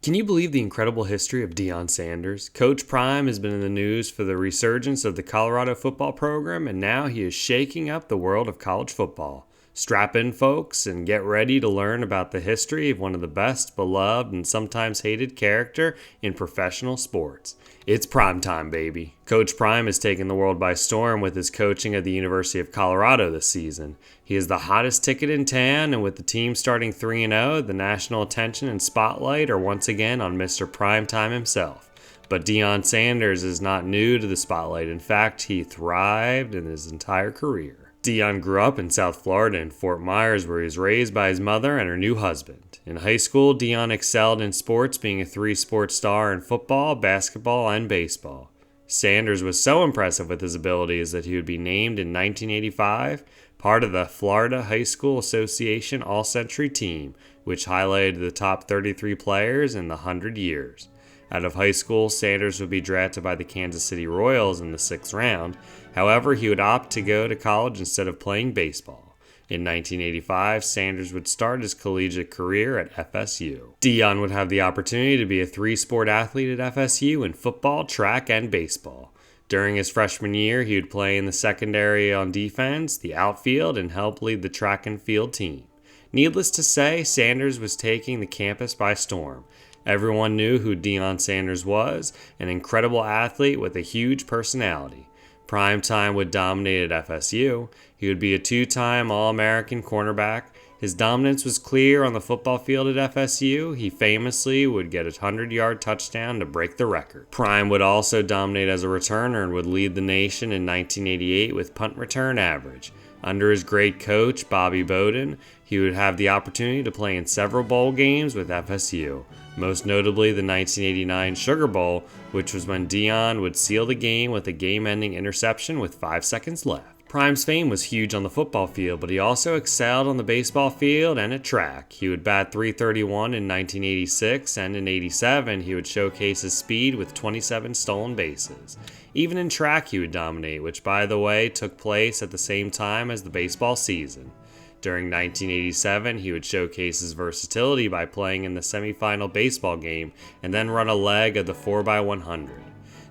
Can you believe the incredible history of Deion Sanders? Coach Prime has been in the news for the resurgence of the Colorado football program, and now he is shaking up the world of college football. Strap in, folks, and get ready to learn about the history of one of the best beloved and sometimes hated character in professional sports. It's prime time, baby. Coach Prime has taken the world by storm with his coaching at the University of Colorado this season. He is the hottest ticket in town, and with the team starting 3-0, the national attention and spotlight are once again on Mr. Primetime himself. But Deion Sanders is not new to the spotlight. In fact, he thrived in his entire career. Deion grew up in South Florida in Fort Myers, where he was raised by his mother and her new husband. In high school, Deion excelled in sports, being a three-sport star in football, basketball, and baseball. Sanders was so impressive with his abilities that he would be named in 1985 part of the Florida High School Association All-Century Team, which highlighted the top 33 players in the 100 years. Out of high school, Sanders would be drafted by the Kansas City Royals in the 6th round. However, he would opt to go to college instead of playing baseball. In 1985, Sanders would start his collegiate career at FSU. Deion would have the opportunity to be a three-sport athlete at FSU in football, track, and baseball. During his freshman year, he would play in the secondary on defense, the outfield, and help lead the track and field team. Needless to say, Sanders was taking the campus by storm. Everyone knew who Deion Sanders was, an incredible athlete with a huge personality. Primetime would dominate at FSU. He would be a two-time All-American cornerback. His dominance was clear on the football field at FSU. He famously would get a 100-yard touchdown to break the record. Prime would also dominate as a returner and would lead the nation in 1988 with punt return average. Under his great coach, Bobby Bowden, he would have the opportunity to play in several bowl games with FSU, most notably the 1989 Sugar Bowl, which was when Deion would seal the game with a game-ending interception with 5 seconds left. Prime's fame was huge on the football field, but he also excelled on the baseball field and at track. He would bat .331 in 1986, and in '87 he would showcase his speed with 27 stolen bases. Even in track he would dominate, which by the way took place at the same time as the baseball season. During 1987, he would showcase his versatility by playing in the semifinal baseball game and then run a leg of the 4x100.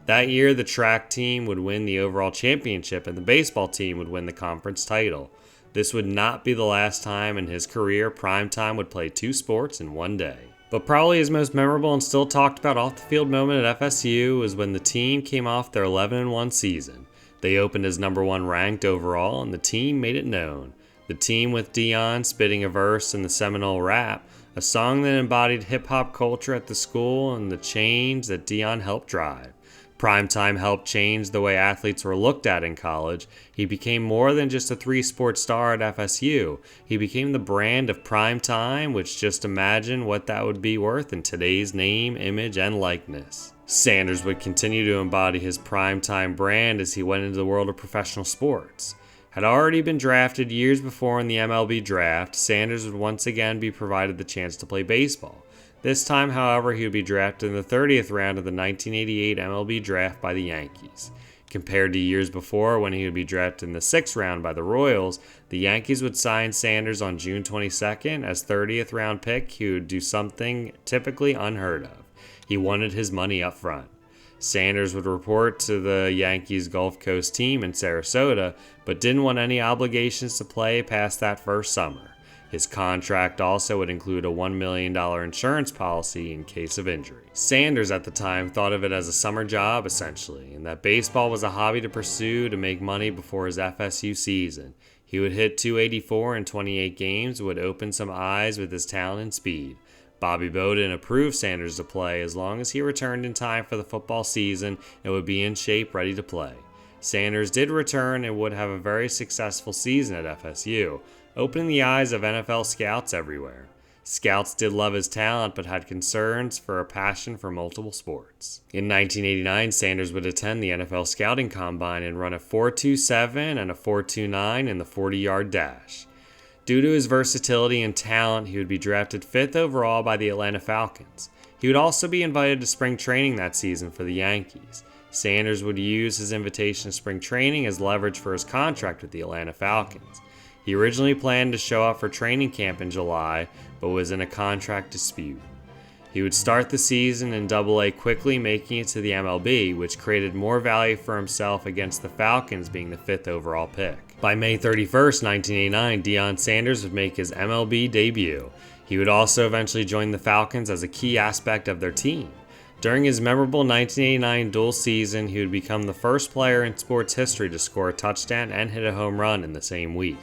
That year, the track team would win the overall championship and the baseball team would win the conference title. This would not be the last time in his career Primetime would play two sports in one day. But probably his most memorable and still talked about off-the-field moment at FSU was when the team came off their 11-1 season. They opened as number 1 ranked overall, and the team made it known. The team with Deion spitting a verse in the seminal rap, a song that embodied hip-hop culture at the school and the change that Deion helped drive. Primetime helped change the way athletes were looked at in college. He became more than just a three-sport star at FSU. He became the brand of Primetime, which just imagine what that would be worth in today's name, image, and likeness. Sanders would continue to embody his Primetime brand as he went into the world of professional sports. Had already been drafted years before in the MLB draft, Sanders would once again be provided the chance to play baseball. This time, however, he would be drafted in the 30th round of the 1988 MLB draft by the Yankees. Compared to years before, when he would be drafted in the 6th round by the Royals, the Yankees would sign Sanders on June 22nd as 30th round pick. He would do something typically unheard of. He wanted his money up front. Sanders would report to the Yankees Gulf Coast team in Sarasota, but didn't want any obligations to play past that first summer. His contract also would include a $1 million insurance policy in case of injury. Sanders at the time thought of it as a summer job essentially, and that baseball was a hobby to pursue to make money before his FSU season. He would hit .284 in 28 games and would open some eyes with his talent and speed. Bobby Bowden approved Sanders to play as long as he returned in time for the football season and would be in shape ready to play. Sanders did return and would have a very successful season at FSU, opening the eyes of NFL scouts everywhere. Scouts did love his talent but had concerns for a passion for multiple sports. In 1989, Sanders would attend the NFL Scouting Combine and run a 4.27 and a 4.29 in the 40-yard dash. Due to his versatility and talent, he would be drafted 5th overall by the Atlanta Falcons. He would also be invited to spring training that season for the Yankees. Sanders would use his invitation to spring training as leverage for his contract with the Atlanta Falcons. He originally planned to show up for training camp in July, but was in a contract dispute. He would start the season in Double-A, quickly making it to the MLB, which created more value for himself against the Falcons being the 5th overall pick. By May 31st, 1989, Deion Sanders would make his MLB debut. He would also eventually join the Falcons as a key aspect of their team. During his memorable 1989 dual season, he would become the first player in sports history to score a touchdown and hit a home run in the same week.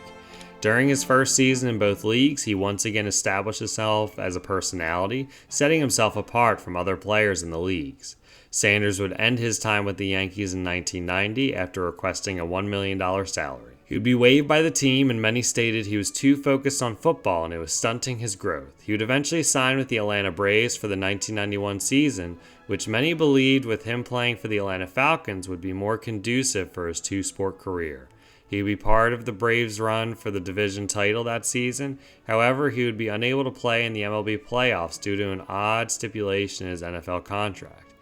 During his first season in both leagues, he once again established himself as a personality, setting himself apart from other players in the leagues. Sanders would end his time with the Yankees in 1990 after requesting a $1 million salary. He would be waived by the team, and many stated he was too focused on football and it was stunting his growth. He would eventually sign with the Atlanta Braves for the 1991 season, which many believed with him playing for the Atlanta Falcons would be more conducive for his two-sport career. He would be part of the Braves' run for the division title that season. However, he would be unable to play in the MLB playoffs due to an odd stipulation in his NFL contract.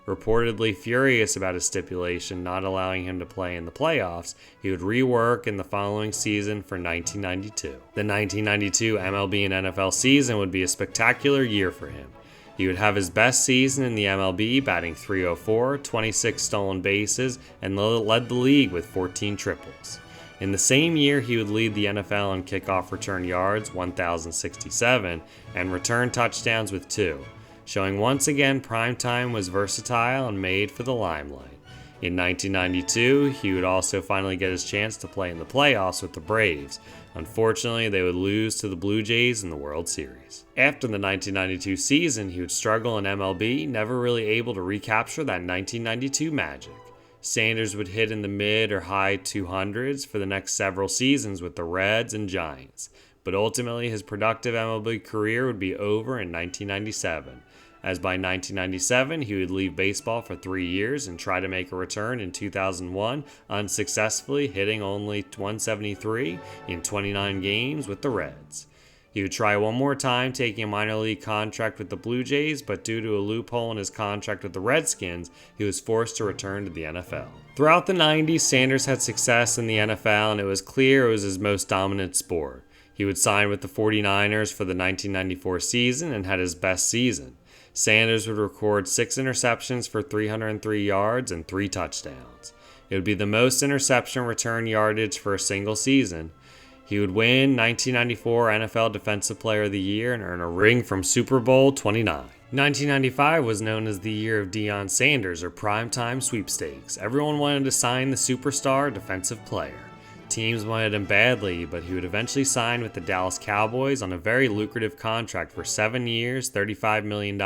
Reportedly furious about his stipulation not allowing him to play in the playoffs, he would rework in the following season for 1992. The 1992 MLB and NFL season would be a spectacular year for him. He would have his best season in the MLB, batting .304, 26 stolen bases, and led the league with 14 triples. In the same year, he would lead the NFL in kickoff return yards, 1,067, and return touchdowns with 2, showing once again primetime was versatile and made for the limelight. In 1992, he would also finally get his chance to play in the playoffs with the Braves. Unfortunately, they would lose to the Blue Jays in the World Series. After the 1992 season, he would struggle in MLB, never really able to recapture that 1992 magic. Sanders would hit in the mid or high 200s for the next several seasons with the Reds and Giants, but ultimately his productive MLB career would be over in 1997, as by 1997 he would leave baseball for 3 years and try to make a return in 2001, unsuccessfully hitting only .173 in 29 games with the Reds. He would try one more time taking a minor league contract with the Blue Jays, but due to a loophole in his contract with the Redskins, he was forced to return to the NFL. Throughout the 90s, Sanders had success in the NFL, and it was clear it was his most dominant sport. He would sign with the 49ers for the 1994 season and had his best season. Sanders would record 6 interceptions for 303 yards and 3 touchdowns. It would be the most interception return yardage for a single season. He would win 1994 NFL Defensive Player of the Year and earn a ring from Super Bowl 29. 1995 was known as the year of Deion Sanders, or primetime sweepstakes. Everyone wanted to sign the superstar defensive player. Teams wanted him badly, but he would eventually sign with the Dallas Cowboys on a very lucrative contract for 7 years, $35 million,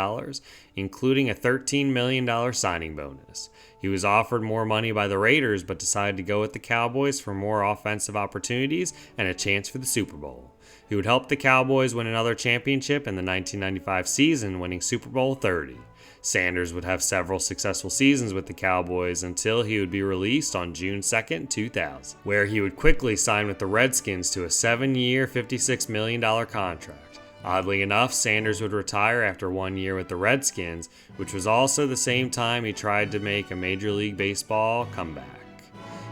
including a $13 million signing bonus. He was offered more money by the Raiders, but decided to go with the Cowboys for more offensive opportunities and a chance for the Super Bowl. He would help the Cowboys win another championship in the 1995 season, winning Super Bowl 30. Sanders would have several successful seasons with the Cowboys until he would be released on June 2, 2000, where he would quickly sign with the Redskins to a 7-year, $56 million contract. Oddly enough, Sanders would retire after 1 year with the Redskins, which was also the same time he tried to make a Major League Baseball comeback.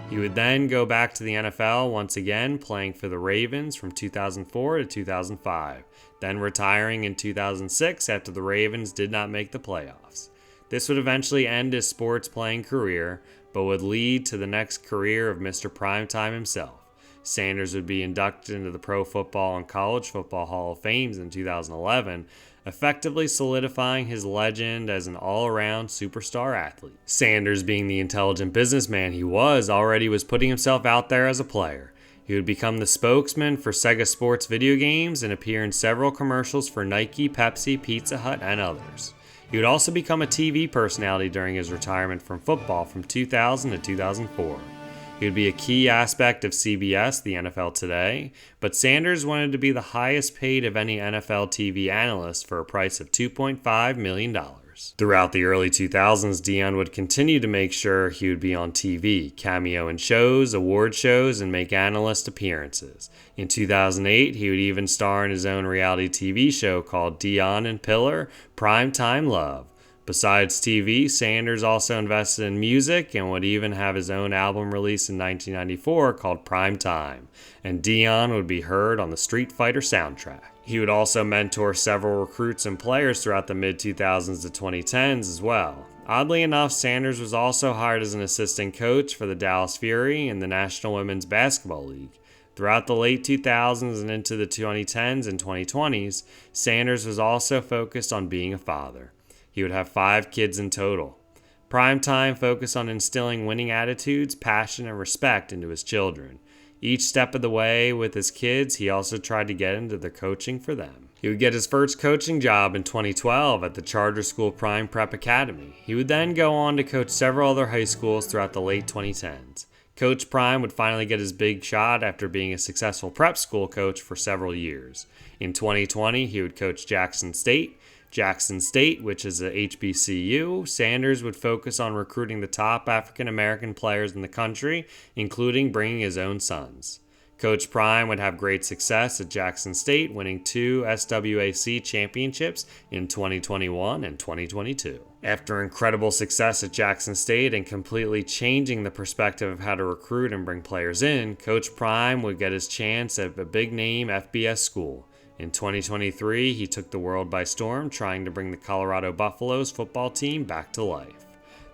He would then go back to the NFL once again, playing for the Ravens from 2004 to 2005, then retiring in 2006 after the Ravens did not make the playoffs. This would eventually end his sports playing career, but would lead to the next career of Mr. Primetime himself. Sanders would be inducted into the Pro Football and College Football Hall of Fame in 2011, effectively solidifying his legend as an all-around superstar athlete. Sanders, being the intelligent businessman he was, already was putting himself out there as a player. He would become the spokesman for Sega Sports video games and appear in several commercials for Nike, Pepsi, Pizza Hut, and others. He would also become a TV personality during his retirement from football from 2000 to 2004. He would be a key aspect of CBS, the NFL Today, but Sanders wanted to be the highest paid of any NFL TV analyst for a price of $2.5 million. Throughout the early 2000s, Deion would continue to make sure he would be on TV, cameo in shows, award shows, and make analyst appearances. In 2008, he would even star in his own reality TV show called Deion and Pillar, Primetime Love. Besides TV, Sanders also invested in music and would even have his own album released in 1994 called Prime Time, and Deion would be heard on the Street Fighter soundtrack. He would also mentor several recruits and players throughout the mid-2000s to 2010s as well. Oddly enough, Sanders was also hired as an assistant coach for the Dallas Fury in the National Women's Basketball League. Throughout the late 2000s and into the 2010s and 2020s, Sanders was also focused on being a father. He would have 5 kids in total. Primetime focused on instilling winning attitudes, passion, and respect into his children. Each step of the way with his kids, he also tried to get into the coaching for them. He would get his first coaching job in 2012 at the charter school Prime Prep Academy. He would then go on to coach several other high schools throughout the late 2010s. Coach Prime would finally get his big shot after being a successful prep school coach for several years. In 2020, he would coach Jackson State, which is a HBCU. Sanders would focus on recruiting the top African American players in the country, including bringing his own sons. Coach Prime would have great success at Jackson State, winning 2 SWAC championships in 2021 and 2022. After incredible success at Jackson State and completely changing the perspective of how to recruit and bring players in, Coach Prime would get his chance at a big-name FBS school. In 2023, he took the world by storm, trying to bring the Colorado Buffaloes football team back to life.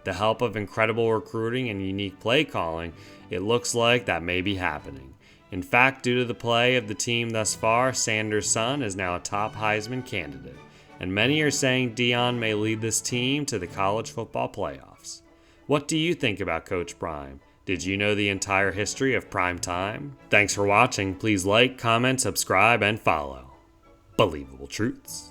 The help of incredible recruiting and unique play calling, it looks like that may be happening. In fact, due to the play of the team thus far, Sanders' son is now a top Heisman candidate, and many are saying Deion may lead this team to the college football playoffs. What do you think about Coach Prime? Did you know the entire history of Prime Time? Thanks for watching. Please like, comment, subscribe, and follow. Believable Truths.